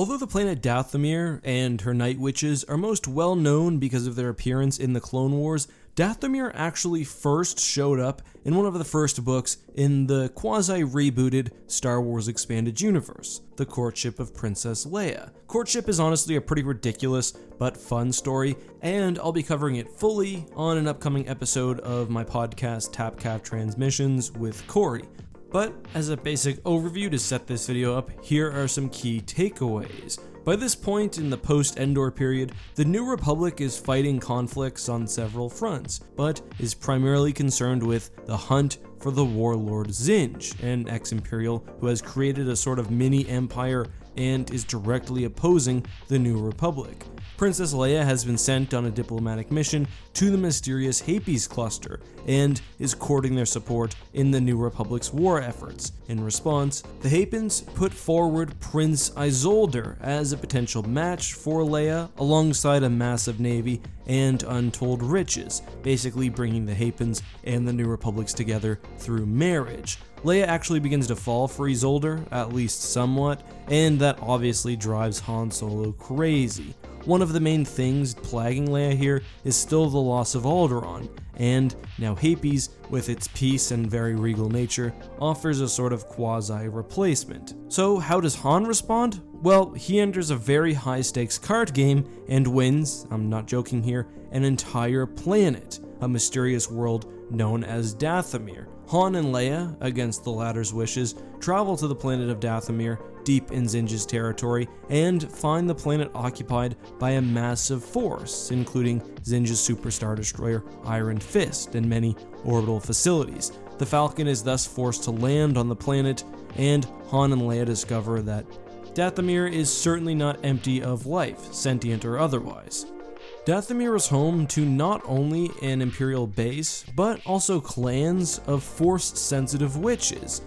Although the planet Dathomir and her Night Witches are most well known because of their appearance in the Clone Wars, Dathomir actually first showed up in one of the first books in the quasi-rebooted Star Wars Expanded Universe, The Courtship of Princess Leia. Courtship is honestly a pretty ridiculous but fun story, and I'll be covering it fully on an upcoming episode of my podcast TapCap Transmissions with Corey. But as a basic overview to set this video up, here are some key takeaways. By this point in the post-Endor period, the New Republic is fighting conflicts on several fronts, but is primarily concerned with the hunt for the Warlord Zsinj, an ex-Imperial who has created a sort of mini-empire and is directly opposing the New Republic. Princess Leia has been sent on a diplomatic mission to the mysterious Hapes cluster and is courting their support in the New Republic's war efforts. In response, the Hapens put forward Prince Isolder as a potential match for Leia alongside a massive navy and untold riches, basically bringing the Hapens and the New Republics together through marriage. Leia actually begins to fall for Isolder, at least somewhat, and that obviously drives Han Solo crazy. One of the main things plaguing Leia here is still the loss of Alderaan, and now Hapes, with its peace and very regal nature, offers a sort of quasi-replacement. So how does Han respond? Well, he enters a very high-stakes card game and wins, I'm not joking here, an entire planet, a mysterious world known as Dathomir. Han and Leia, against the latter's wishes, travel to the planet of Dathomir, deep in Zsinj's territory, and find the planet occupied by a massive force, including Zsinj's Super Star Destroyer Iron Fist and many orbital facilities. The Falcon is thus forced to land on the planet, and Han and Leia discover that Dathomir is certainly not empty of life, sentient or otherwise. Dathomir is home to not only an Imperial base, but also clans of Force-sensitive witches.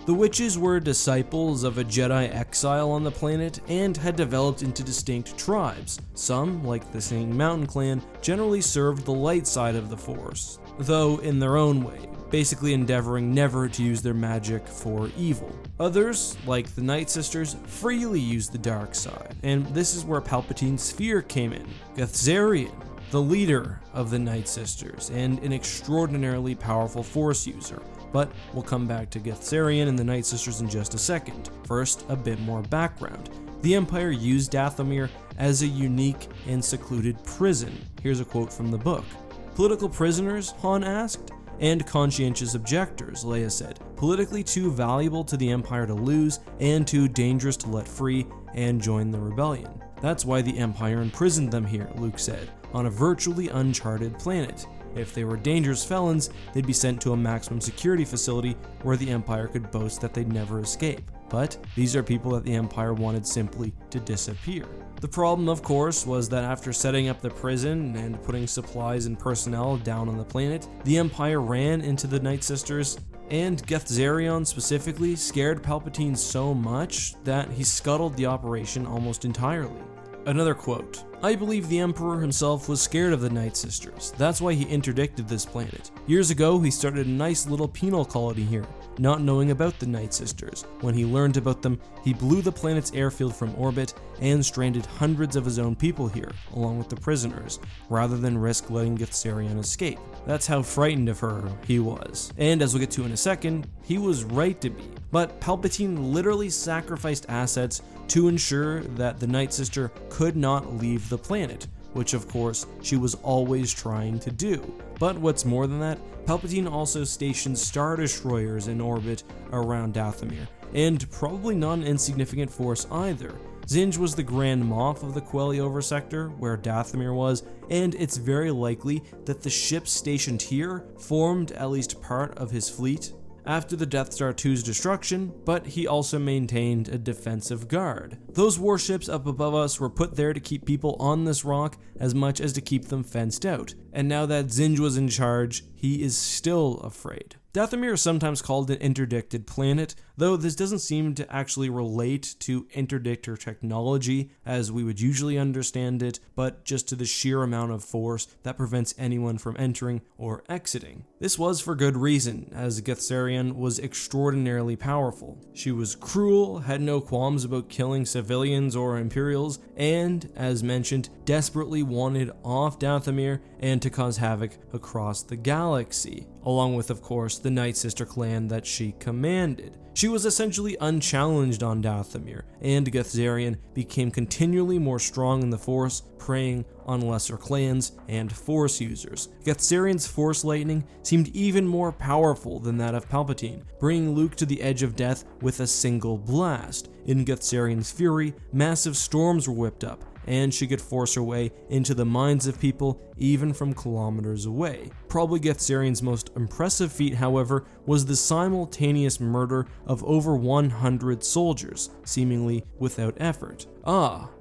The witches were disciples of a Jedi exile on the planet and had developed into distinct tribes. Some, like the Singing Mountain clan, generally served the light side of the Force, though in their own way, basically endeavoring never to use their magic for evil. Others, like the Night Sisters, freely used the dark side, and this is where Palpatine's sphere came in. Gethzerion, the leader of the Night Sisters, and an extraordinarily powerful Force user. But we'll come back to Gethzerion and the Night Sisters in just a second. First, a bit more background. The Empire used Dathomir as a unique and secluded prison. Here's a quote from the book. "Political prisoners?" Han asked. "And conscientious objectors," Leia said. "Politically too valuable to the Empire to lose, and too dangerous to let free and join the rebellion. That's why the Empire imprisoned them here," Luke said, "on a virtually uncharted planet. If they were dangerous felons, they'd be sent to a maximum security facility where the Empire could boast that they'd never escape. But these are people that the Empire wanted simply to disappear." The problem, of course, was that after setting up the prison and putting supplies and personnel down on the planet, the Empire ran into the Night Sisters, and Gethzerion specifically scared Palpatine so much that he scuttled the operation almost entirely. Another quote, "I believe the Emperor himself was scared of the Night Sisters. That's why he interdicted this planet. Years ago, he started a nice little penal colony here, not knowing about the Night Sisters. When he learned about them, he blew the planet's airfield from orbit and stranded hundreds of his own people here, along with the prisoners, rather than risk letting Gethzerion escape. That's how frightened of her he was. And as we'll get to in a second, he was right to be. But Palpatine literally sacrificed assets to ensure that the Night Sister could not leave the planet, which of course she was always trying to do. But what's more than that, Palpatine also stationed Star Destroyers in orbit around Dathomir, and probably not an insignificant force either. Zsinj was the Grand Moff of the Queliover sector, where Dathomir was, and it's very likely that the ships stationed here formed at least part of his fleet after the Death Star 2's destruction, but he also maintained a defensive guard. Those warships up above us were put there to keep people on this rock as much as to keep them fenced out, and now that Zsinj was in charge, he is still afraid. Dathomir is sometimes called an interdicted planet, though this doesn't seem to actually relate to interdictor technology as we would usually understand it, but just to the sheer amount of force that prevents anyone from entering or exiting. This was for good reason, as Gethzerion was extraordinarily powerful. She was cruel, had no qualms about killing civilians or Imperials, and, as mentioned, desperately wanted off Dathomir and to cause havoc across the galaxy, along with, of course, the Night Sister clan that she commanded. She was essentially unchallenged on Dathomir, and Gethzerion became continually more strong in the Force, preying on lesser clans and Force users. Gethzerion's Force lightning seemed even more powerful than that of Palpatine, bringing Luke to the edge of death with a single blast. In Gethzerion's fury, massive storms were whipped up, and she could force her way into the minds of people even from kilometers away. Probably Gethzerion's most impressive feat, however, was the simultaneous murder of over 100 soldiers, seemingly without effort.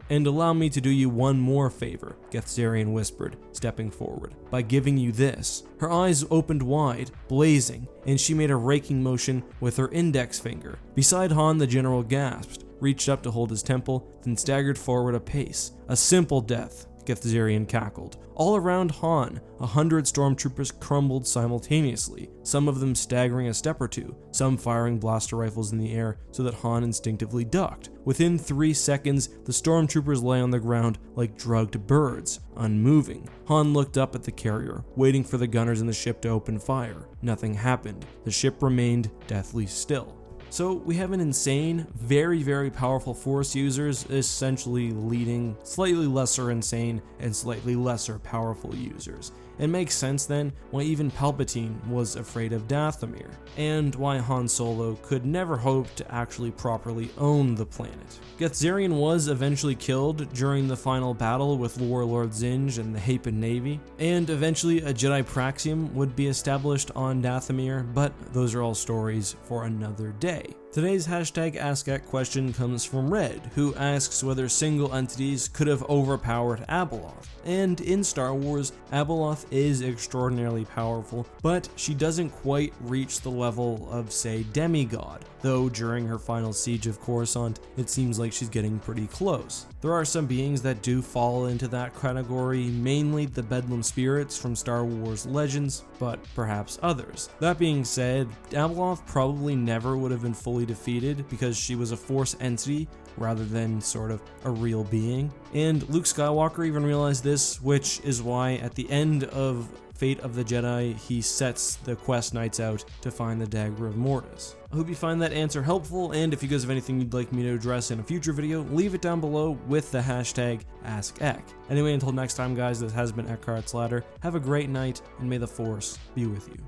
And allow me to do you one more favor, Gethzerion whispered, stepping forward, by giving you this. Her eyes opened wide, blazing, and she made a raking motion with her index finger. Beside Han, the general gasped, reached up to hold his temple, then staggered forward a pace. A simple death, Gethzerion cackled. All around Han, 100 stormtroopers crumbled simultaneously, some of them staggering a step or two, some firing blaster rifles in the air so that Han instinctively ducked. Within 3 seconds, the stormtroopers lay on the ground like drugged birds, unmoving. Han looked up at the carrier, waiting for the gunners in the ship to open fire. Nothing happened. The ship remained deathly still. So we have an insane, very, very powerful Force users essentially leading slightly lesser insane and slightly lesser powerful users. It makes sense then why even Palpatine was afraid of Dathomir, and why Han Solo could never hope to actually properly own the planet. Gethzerion was eventually killed during the final battle with Warlord Zsinj and the Hapan Navy, and eventually a Jedi Praxium would be established on Dathomir, but those are all stories for another day. Today's hashtag AskEck question comes from Red, who asks whether single entities could have overpowered Abeloth. And in Star Wars, Abeloth is extraordinarily powerful, but she doesn't quite reach the level of, say, demigod, though during her final siege of Coruscant, it seems like she's getting pretty close. There are some beings that do fall into that category, mainly the Bedlam spirits from Star Wars Legends, but perhaps others. That being said, Abeloth probably never would have been fully defeated because she was a Force entity rather than sort of a real being. And Luke Skywalker even realized this, which is why at the end of Fate of the Jedi, he sets the Quest Knights out to find the Dagger of Mortis. I hope you find that answer helpful, and if you guys have anything you'd like me to address in a future video, leave it down below with the hashtag AskEck. Anyway, until next time guys, this has been EckhartsLadder. Have a great night, and may the Force be with you.